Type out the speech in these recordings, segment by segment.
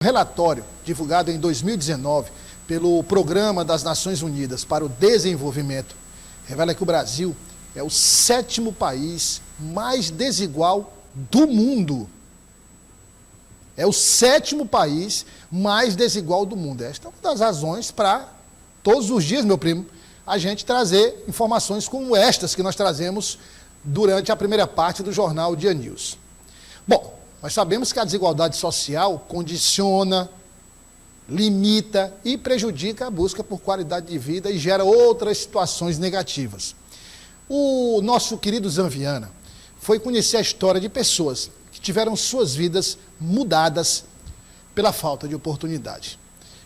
Relatório divulgado em 2019 pelo Programa das Nações Unidas para o Desenvolvimento revela que o Brasil é o 7º país mais desigual do mundo. É o 7º país mais desigual do mundo. Esta é uma das razões para, todos os dias, meu primo, a gente trazer informações como estas que nós trazemos durante a primeira parte do Jornal Dia News. Bom, nós sabemos que a desigualdade social condiciona, limita e prejudica a busca por qualidade de vida e gera outras situações negativas. O nosso querido Zanviana foi conhecer a história de pessoas que tiveram suas vidas mudadas pela falta de oportunidade.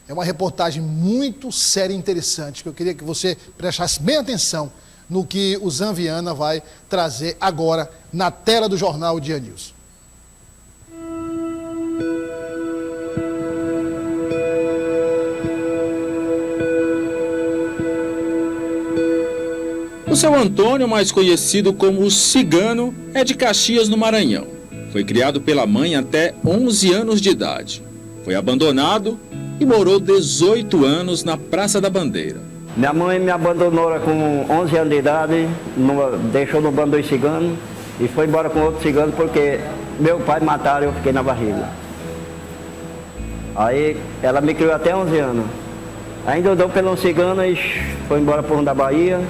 É uma reportagem muito séria e interessante, que eu queria que você prestasse bem atenção no que o Zanviana vai trazer agora na tela do Jornal Dia News. O seu Antônio, mais conhecido como o Cigano, é de Caxias, no Maranhão. Foi criado pela mãe até 11 anos de idade. Foi abandonado e morou 18 anos na Praça da Bandeira. Minha mãe me abandonou com 11 anos de idade, deixou no bando dos ciganos e foi embora com outro cigano porque meu pai mataram e eu fiquei na barriga. Aí ela me criou até 11 anos. Ainda andou pelo cigano e foi embora por um da Bahia.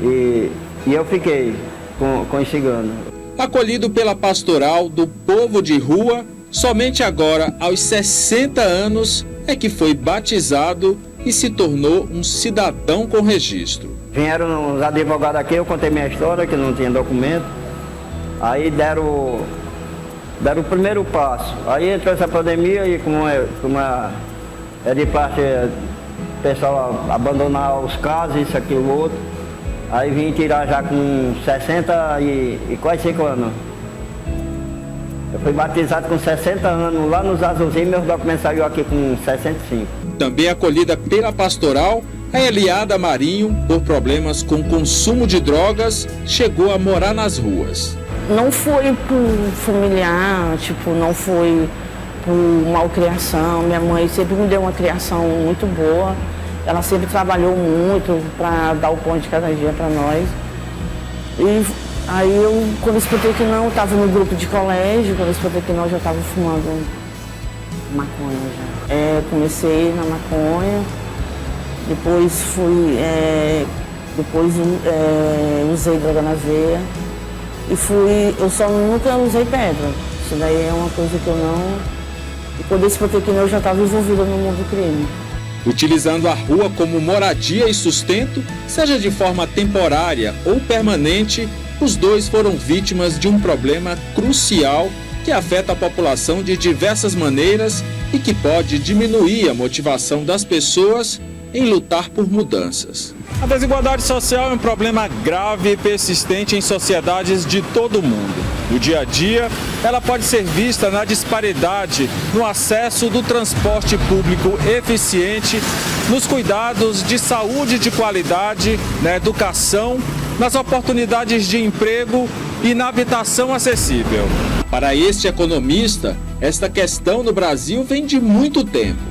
E eu fiquei com os ciganos. Acolhido pela pastoral do povo de rua, somente agora, aos 60 anos, é que foi batizado e se tornou um cidadão com registro. Vieram os advogados aqui, eu contei minha história, que não tinha documento. Aí deram o primeiro passo. Aí entrou essa pandemia e como é de parte o pessoal abandonar os casos, isso, aquilo, outro. Aí vim tirar já com 60 e quase 5 anos. Eu fui batizado com 60 anos lá nos Azulzinhos, meus documentos saíram aqui com 65. Também acolhida pela pastoral, a Eliada Marinho, por problemas com consumo de drogas, chegou a morar nas ruas. Não foi por familiar, não foi por malcriação. Minha mãe sempre me deu uma criação muito boa. Ela sempre trabalhou muito para dar o pão de cada dia para nós. E aí quando eu escutei que não, estava no grupo de colégio, quando eu escutei que não, eu já estava fumando maconha já. Comecei na maconha, depois usei droga na veia e eu só nunca usei pedra. Isso daí é uma coisa que eu não... E quando eu escutei que não, eu já estava envolvida no mundo do crime. Utilizando a rua como moradia e sustento, seja de forma temporária ou permanente, os dois foram vítimas de um problema crucial que afeta a população de diversas maneiras e que pode diminuir a motivação das pessoas em lutar por mudanças. A desigualdade social é um problema grave e persistente em sociedades de todo o mundo. No dia a dia, ela pode ser vista na disparidade no acesso do transporte público eficiente, nos cuidados de saúde de qualidade, na educação, nas oportunidades de emprego e na habitação acessível. Para este economista, esta questão no Brasil vem de muito tempo,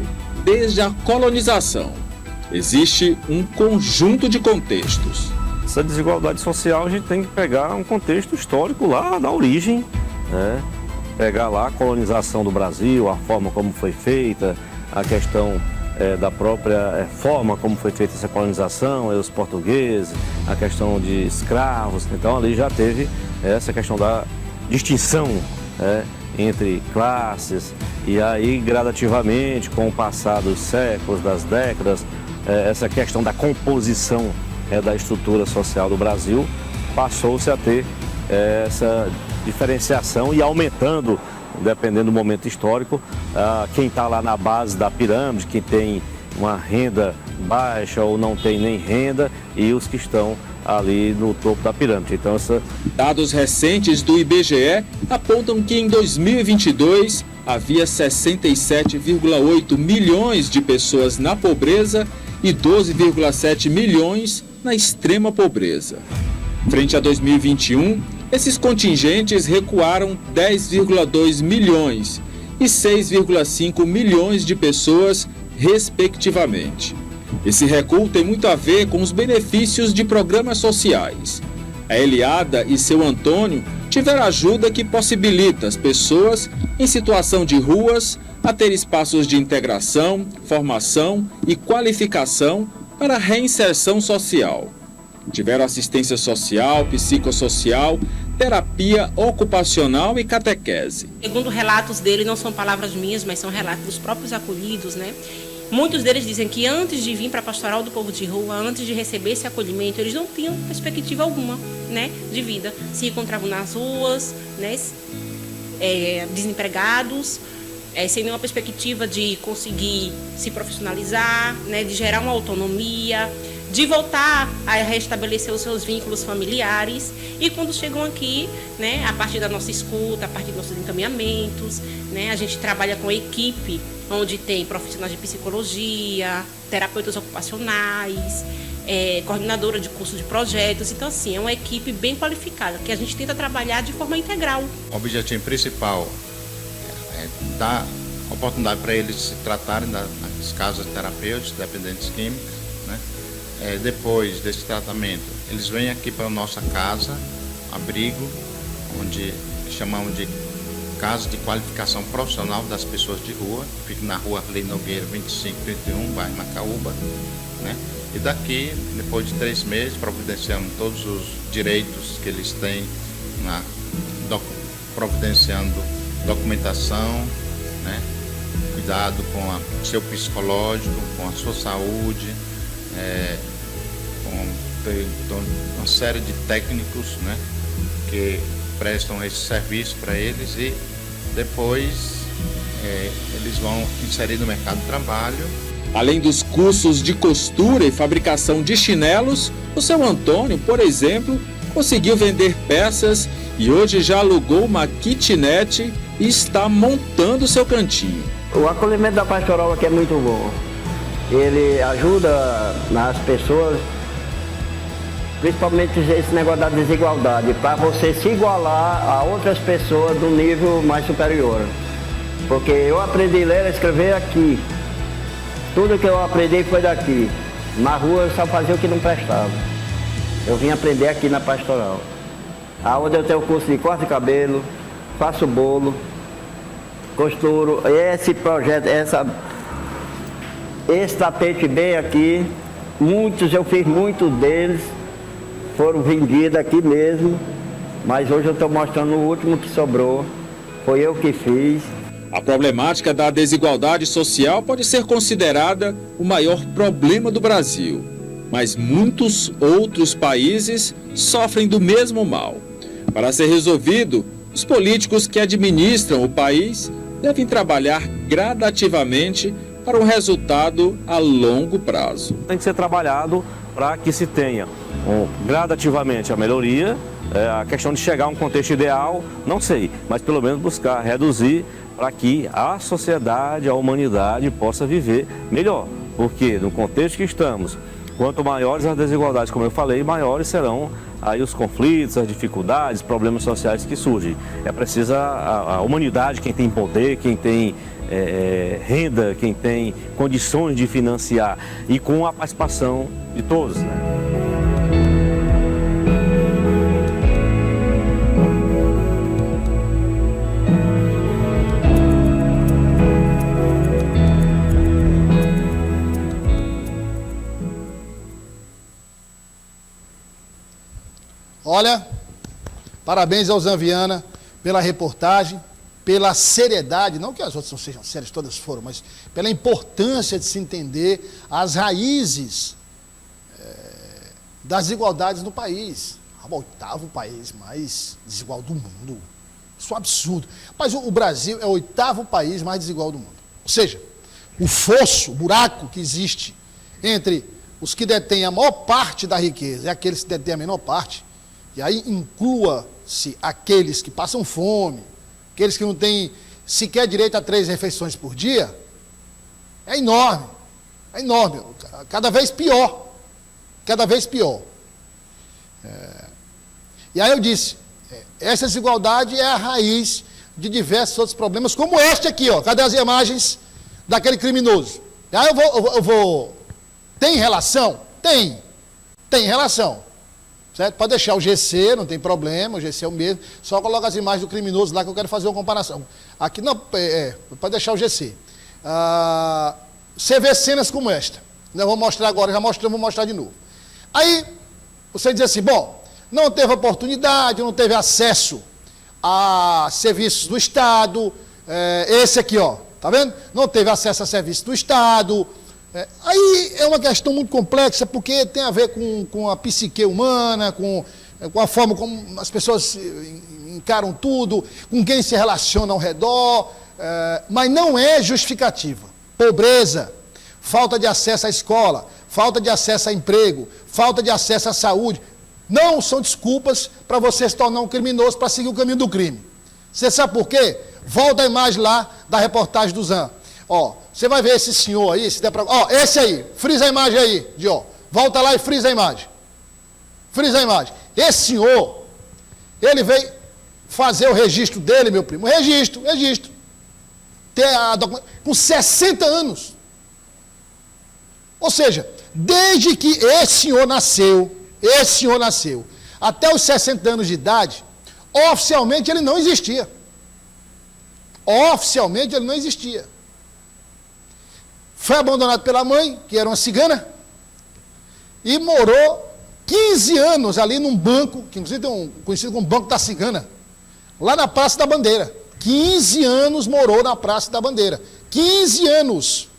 desde a colonização. Existe um conjunto de contextos. Essa desigualdade social a gente tem que pegar um contexto histórico lá da origem, né? Pegar lá a colonização do Brasil, a forma como foi feita, a questão da própria forma como foi feita essa colonização, os portugueses, a questão de escravos. Então ali já teve essa questão da distinção entre classes e aí gradativamente, com o passar dos séculos, das décadas, essa questão da composição da estrutura social do Brasil passou-se a ter essa diferenciação e aumentando, dependendo do momento histórico, quem está lá na base da pirâmide, quem tem uma renda baixa ou não tem nem renda, e os que estão ali no topo da pirâmide. Então, dados recentes do IBGE apontam que em 2022 havia 67,8 milhões de pessoas na pobreza e 12,7 milhões na extrema pobreza. Frente a 2021, esses contingentes recuaram 10,2 milhões e 6,5 milhões de pessoas, respectivamente. Esse recuo tem muito a ver com os benefícios de programas sociais. A Eliada e seu Antônio tiveram ajuda que possibilita as pessoas em situação de ruas a ter espaços de integração, formação e qualificação para a reinserção social. Tiveram assistência social, psicossocial, terapia ocupacional e catequese. Segundo relatos dele, não são palavras minhas, mas são relatos dos próprios acolhidos, né? Muitos deles dizem que antes de vir para a Pastoral do Povo de Rua, antes de receber esse acolhimento, eles não tinham perspectiva alguma, né, de vida. Se encontravam nas ruas, né, desempregados, sem nenhuma perspectiva de conseguir se profissionalizar, né, de gerar uma autonomia, de voltar a restabelecer os seus vínculos familiares. E quando chegam aqui, né, a partir da nossa escuta, a partir dos nossos encaminhamentos, né, a gente trabalha com equipe, onde tem profissionais de psicologia, terapeutas ocupacionais, coordenadora de cursos de projetos. Então, assim, é uma equipe bem qualificada, que a gente tenta trabalhar de forma integral. O objetivo principal é dar oportunidade para eles se tratarem nas casas terapêuticas, dependentes químicos, né? Depois desse tratamento, eles vêm aqui para a nossa casa, abrigo, onde chamamos de Casa de Qualificação Profissional das Pessoas de Rua, que fica na rua Arley Nogueira 2531, bairro Macaúba, né? E daqui, depois de 3 meses, providenciamos todos os direitos que eles têm, providenciando documentação, né? Cuidado com o seu psicológico, com a sua saúde, com uma série de técnicos, né, que prestam esse serviço para eles, e depois eles vão inserir no mercado de trabalho. Além dos cursos de costura e fabricação de chinelos, o seu Antônio, por exemplo, conseguiu vender peças e hoje já alugou uma kitnet e está montando seu cantinho. O acolhimento da pastoral aqui é muito bom. Ele ajuda nas pessoas, principalmente esse negócio da desigualdade, para você se igualar a outras pessoas do nível mais superior. Porque eu aprendi a ler e escrever aqui. Tudo que eu aprendi foi daqui. Na rua eu só fazia o que não prestava. Eu vim aprender aqui na pastoral. Aonde eu tenho curso de corte de cabelo, faço bolo, costuro. Esse projeto, esse tapete bem aqui, eu fiz muitos deles, foram vendidos aqui mesmo, mas hoje eu estou mostrando o último que sobrou, foi eu que fiz. A problemática da desigualdade social pode ser considerada o maior problema do Brasil, mas muitos outros países sofrem do mesmo mal. Para ser resolvido, os políticos que administram o país devem trabalhar gradativamente para um resultado a longo prazo. Tem que ser trabalhado para que se tenha gradativamente a melhoria, a questão de chegar a um contexto ideal, não sei, mas pelo menos buscar reduzir para que a sociedade, a humanidade possa viver melhor. Porque no contexto que estamos, quanto maiores as desigualdades, como eu falei, maiores serão aí os conflitos, as dificuldades, problemas sociais que surgem. É preciso a humanidade, quem tem poder, quem tem renda, quem tem condições de financiar, e com a participação de todos, né? Olha, parabéns ao Zanviana pela reportagem, pela seriedade, não que as outras não sejam sérias, todas foram, mas pela importância de se entender as raízes das desigualdades no país. O 8º país mais desigual do mundo. Isso é um absurdo. Mas o Brasil é o 8º país mais desigual do mundo. Ou seja, o fosso, o buraco que existe entre os que detêm a maior parte da riqueza e aqueles que detêm a menor parte, e aí inclua-se aqueles que passam fome, aqueles que não têm sequer direito a 3 refeições por dia, é enorme, cada vez pior, E aí eu disse, essa desigualdade é a raiz de diversos outros problemas, como este aqui, ó. Cadê as imagens daquele criminoso? Aí eu vou... Tem relação? Tem relação. Certo? Pode deixar o GC, não tem problema, o GC é o mesmo. Só coloca as imagens do criminoso lá que eu quero fazer uma comparação. Aqui não, pode deixar o GC. Você vê cenas como esta. Eu vou mostrar agora, já mostrei, vou mostrar de novo. Aí, você diz assim, bom, não teve oportunidade, não teve acesso a serviços do Estado, esse aqui, ó, tá vendo? Não teve acesso a serviços do Estado. Aí é uma questão muito complexa, porque tem a ver com a psique humana, com a forma como as pessoas encaram tudo, com quem se relaciona ao redor, mas não é justificativa. Pobreza, falta de acesso à escola, falta de acesso a emprego, falta de acesso à saúde, não são desculpas para você se tornar um criminoso, para seguir o caminho do crime. Você sabe por quê? Volta a imagem lá da reportagem do Zan. Ó, você vai ver esse senhor aí, se der pra... Ó, esse aí, frisa a imagem aí, volta lá e frisa a imagem. Frisa a imagem. Esse senhor, ele veio fazer o registro dele, meu primo. Registro. Com 60 anos. Ou seja, desde que esse senhor nasceu, até os 60 anos de idade, oficialmente ele não existia. Foi abandonado pela mãe, que era uma cigana, e morou 15 anos ali num banco, que inclusive tem conhecido como Banco da Cigana, lá na Praça da Bandeira. 15 anos morou na Praça da Bandeira. 15 anos.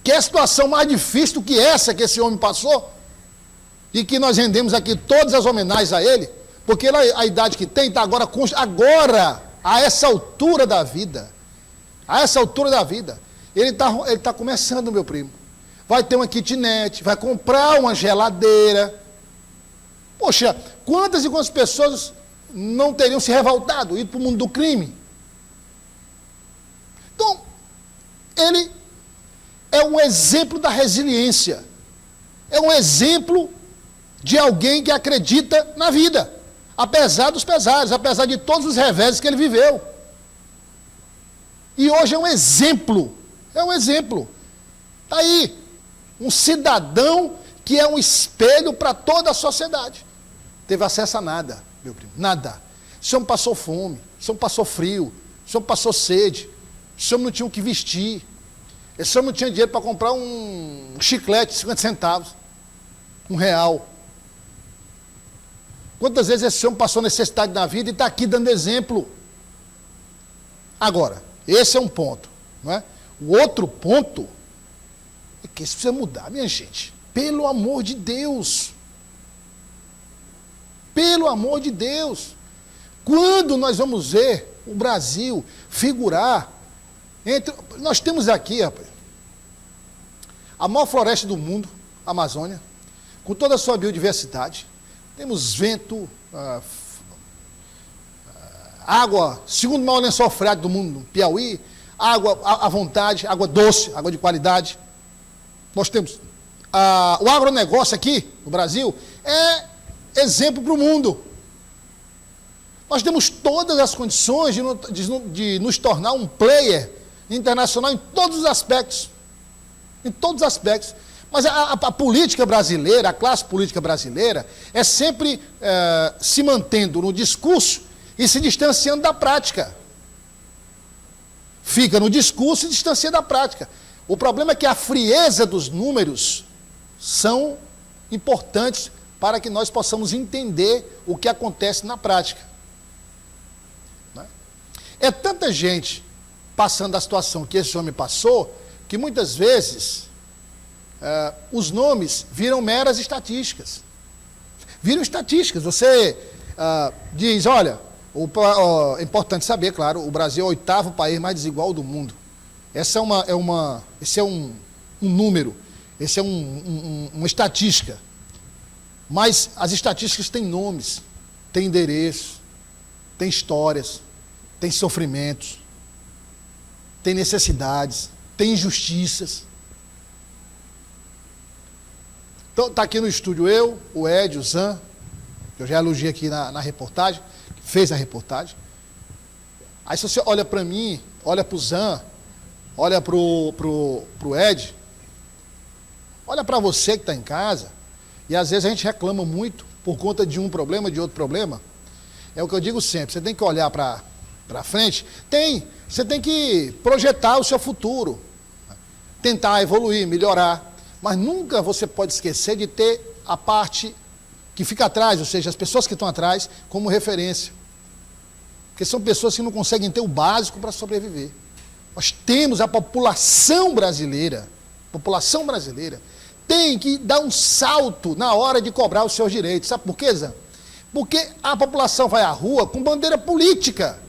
Que é a situação mais difícil do que essa que esse homem passou, e que nós rendemos aqui todas as homenagens a ele, porque a idade que tem está agora, a essa altura da vida, ele está começando, meu primo. Vai ter uma kitnet, vai comprar uma geladeira. Poxa, quantas e quantas pessoas não teriam se revoltado, ido para o mundo do crime? Então, ele é um exemplo da resiliência. É um exemplo de alguém que acredita na vida, apesar dos pesares, apesar de todos os reveses que ele viveu. E hoje é um exemplo. Está aí, um cidadão que é um espelho para toda a sociedade. Teve acesso a nada, meu primo, nada. Esse homem passou fome, esse homem passou frio, esse homem passou sede, esse homem não tinha o que vestir, esse homem não tinha dinheiro para comprar um chiclete de 50 centavos, R$1. Quantas vezes esse homem passou necessidade na vida e está aqui dando exemplo? Agora, esse é um ponto, não é? O outro ponto é que isso precisa mudar, minha gente. Pelo amor de Deus. Pelo amor de Deus. Quando nós vamos ver o Brasil figurar entre... Nós temos aqui, rapaz, a maior floresta do mundo, a Amazônia, com toda a sua biodiversidade. Temos vento, água, segundo maior lençol freático do mundo, Piauí, água à vontade, água doce, água de qualidade. Nós temos o agronegócio aqui no Brasil, é exemplo para o mundo. Nós temos todas as condições de nos tornar um player internacional em todos os aspectos. Em todos os aspectos. Mas a política brasileira, a classe política brasileira, é sempre se mantendo no discurso e se distanciando da prática. Fica no discurso e distancia da prática. O problema é que a frieza dos números são importantes para que nós possamos entender o que acontece na prática. É tanta gente passando a situação que esse homem passou, que muitas vezes os nomes viram meras estatísticas. Viram estatísticas. Você diz, olha, é importante saber, claro, o Brasil é o 8º país mais desigual do mundo. Esse é um número, esse é uma estatística. Mas as estatísticas têm nomes, têm endereços, têm histórias, têm sofrimentos, têm necessidades, têm injustiças. Então, está aqui no estúdio eu, o Ed, o Zan, que eu já elogiei aqui na reportagem, que fez a reportagem. Aí se você olha para mim, olha para o Zan, olha para o Ed, olha para você que está em casa, e às vezes a gente reclama muito por conta de um problema, de outro problema. É o que eu digo sempre, você tem que olhar para frente, você tem que projetar o seu futuro, tentar evoluir, melhorar, mas nunca você pode esquecer de ter a parte que fica atrás, ou seja, as pessoas que estão atrás, como referência. Porque são pessoas que não conseguem ter o básico para sobreviver. Nós temos a população brasileira tem que dar um salto na hora de cobrar os seus direitos. Sabe por quê, Zé? Porque a população vai à rua com bandeira política.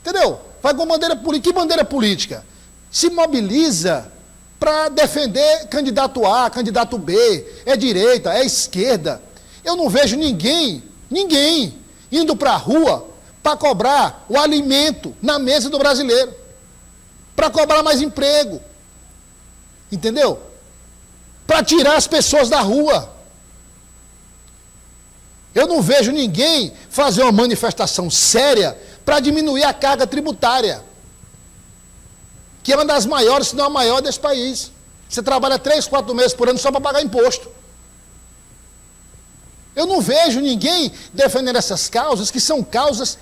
Entendeu? Vai com bandeira política. Que bandeira política? Se mobiliza para defender candidato A, candidato B, é direita, é esquerda. Eu não vejo ninguém indo para a rua para cobrar o alimento na mesa do brasileiro, para cobrar mais emprego, entendeu? Para tirar as pessoas da rua. Eu não vejo ninguém fazer uma manifestação séria para diminuir a carga tributária, que é uma das maiores, se não a maior desse país. Você trabalha 3, 4 meses por ano só para pagar imposto. Eu não vejo ninguém defendendo essas causas, que são causas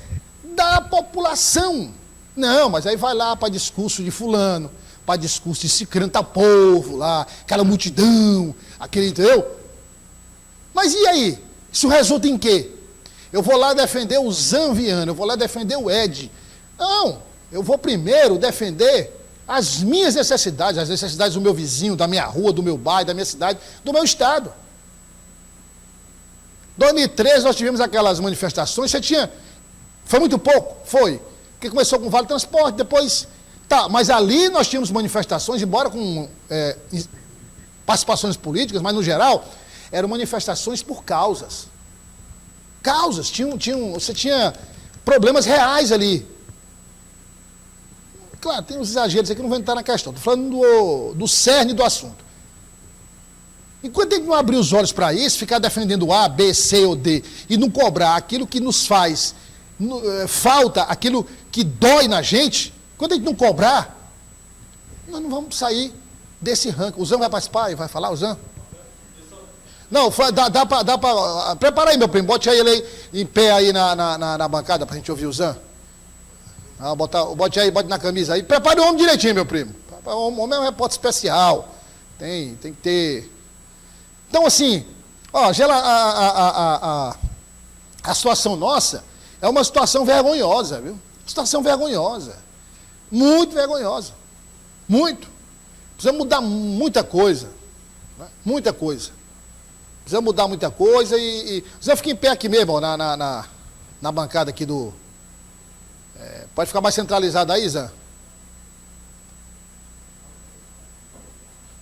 da população. Não, mas aí vai lá para discurso de fulano, para discurso de cicrano, tá povo lá, aquela multidão, aquele, entendeu? Mas e aí? Isso resulta em quê? Eu vou lá defender o Zanviano, eu vou lá defender o Ed. Não, eu vou primeiro defender as minhas necessidades, as necessidades do meu vizinho, da minha rua, do meu bairro, da minha cidade, do meu estado. Em 2013 nós tivemos aquelas manifestações, foi muito pouco? Foi. Porque começou com o Vale Transporte, depois, mas ali nós tínhamos manifestações, embora com participações políticas, mas no geral, eram manifestações por causas. Causas, você tinha problemas reais ali. Claro, tem uns exageros aqui que não vão entrar na questão, estou falando do cerne do assunto. Enquanto a gente não abrir os olhos para isso, ficar defendendo A, B, C ou D, e não cobrar aquilo que nos faz falta, aquilo que dói na gente, quando a gente não cobrar, nós não vamos sair desse ranking. O Zan vai participar e vai falar, o Zan? Não, dá para... Prepara aí, meu primo, bote aí ele aí, em pé aí na bancada para a gente ouvir o Zan. Bote aí, bote na camisa aí. Prepare o homem direitinho, meu primo. O homem é um repórter especial. Tem que ter... Então, assim, ó, a situação nossa é uma situação vergonhosa, viu? Situação vergonhosa. Muito vergonhosa. Muito. Precisa mudar muita coisa. Né? Muita coisa. Precisa mudar muita coisa e você fica em pé aqui mesmo, ó, na bancada aqui do... pode ficar mais centralizado aí, Zan?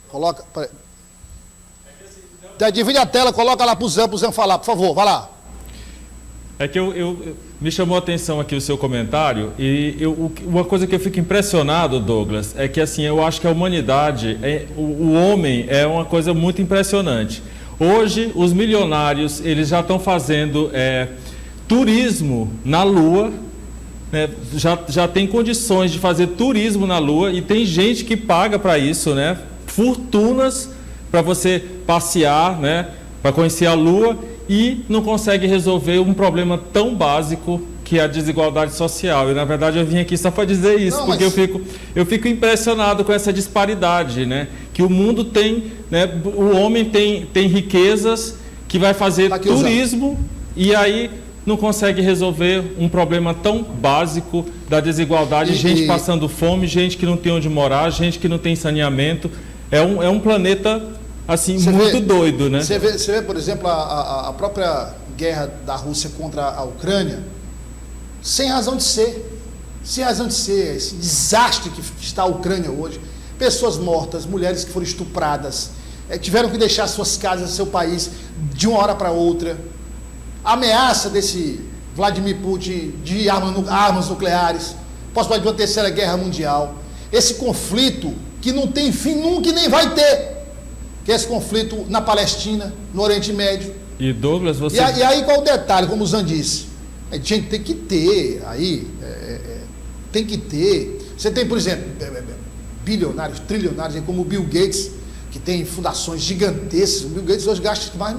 Coloca... Divide a tela, coloca lá pro Zan falar, por favor, vai lá. É que me chamou a atenção aqui o seu comentário e uma coisa que eu fico impressionado, Douglas, é que assim, eu acho que a humanidade, o homem é uma coisa muito impressionante. Hoje, os milionários, eles já estão fazendo turismo na Lua, né? Já tem condições de fazer turismo na Lua e tem gente que paga para isso, né? Fortunas para você passear, né? Para conhecer a Lua e não consegue resolver um problema tão básico que é a desigualdade social. E, na verdade, eu vim aqui só para dizer isso, não, porque eu fico impressionado com essa disparidade, né? Que o mundo tem, né? O homem tem riquezas que vai fazer turismo e aí não consegue resolver um problema tão básico da desigualdade, gente passando fome, gente que não tem onde morar, gente que não tem saneamento. É um planeta, assim, muito doido, né? Você vê, por exemplo, a própria guerra da Rússia contra a Ucrânia, sem razão de ser. Sem razão de ser, esse desastre que está a Ucrânia hoje. Pessoas mortas, mulheres que foram estupradas, tiveram que deixar suas casas, seu país, de uma hora para outra. A ameaça desse Vladimir Putin de armas nucleares, possibilidade de uma terceira guerra mundial. Esse conflito que não tem fim nunca e nem vai ter, que é esse conflito na Palestina, no Oriente Médio. E Douglas, você... E aí qual o detalhe, como o Zan disse? A gente tem que ter aí tem que ter. Você tem, por exemplo, bilionários, trilionários, como o Bill Gates, que tem fundações gigantescas. O Bill Gates hoje gasta mais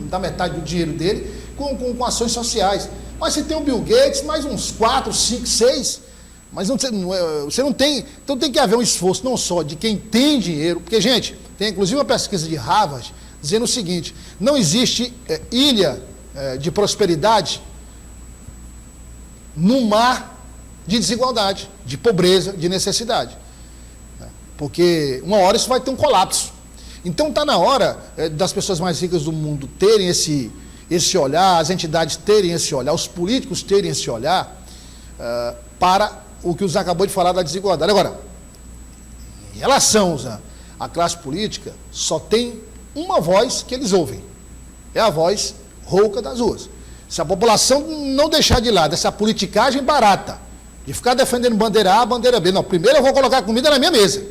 da metade do dinheiro dele com ações sociais. Mas você tem o Bill Gates, mais uns 4, 5, 6, mas você não tem. Então tem que haver um esforço não só de quem tem dinheiro, porque, gente, tem inclusive uma pesquisa de Harvard dizendo o seguinte: não existe ilha de prosperidade no mar de desigualdade, de pobreza, de necessidade. Porque uma hora isso vai ter um colapso. Então está na hora das pessoas mais ricas do mundo terem esse olhar, as entidades terem esse olhar, os políticos terem esse olhar para o que o Zé acabou de falar da desigualdade. Agora, em relação à classe política, só tem uma voz que eles ouvem. É a voz rouca das ruas. Se a população não deixar de lado essa politicagem barata, de ficar defendendo bandeira A, bandeira B, não, primeiro eu vou colocar comida na minha mesa.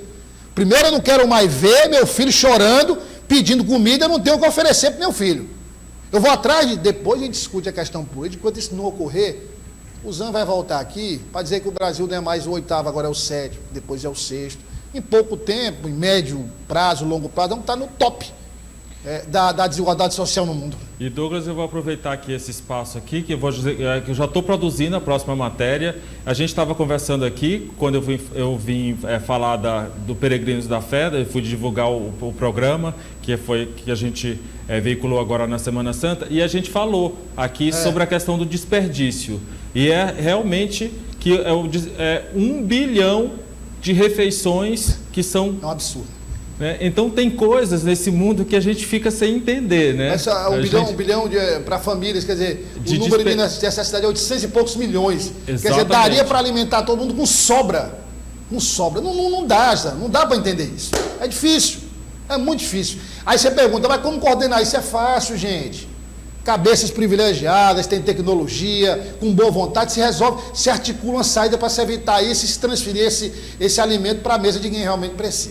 Primeiro eu não quero mais ver meu filho chorando, pedindo comida, eu não tenho o que oferecer para meu filho. Eu vou atrás, depois a gente discute a questão política, enquanto isso não ocorrer, o Zan vai voltar aqui para dizer que o Brasil não é mais o 8º, agora é o 7º, depois é o 6º. Em pouco tempo, em médio prazo, longo prazo, vamos estar no top da desigualdade social no mundo. E Douglas, eu vou aproveitar aqui esse espaço aqui, que eu vou dizer que eu já estou produzindo a próxima matéria. A gente estava conversando aqui, quando eu vim falar do Peregrinos da Fé, eu fui divulgar o programa, que a gente veiculou agora na Semana Santa, e a gente falou aqui sobre a questão do desperdício. E é realmente que é 1 bilhão de refeições que são... É um absurdo. Então tem coisas nesse mundo que a gente fica sem entender, né? Um bilhão para famílias, quer dizer, o número de necessidade é 800 e poucos milhões. Exatamente. Quer dizer, daria para alimentar todo mundo com sobra. Com sobra. Não dá para entender isso. É difícil, é muito difícil. Aí você pergunta, mas como coordenar isso? É fácil, gente. Cabeças privilegiadas, tem tecnologia, com boa vontade, se resolve, se articula uma saída para se evitar isso e se transferir esse alimento para a mesa de quem realmente precisa.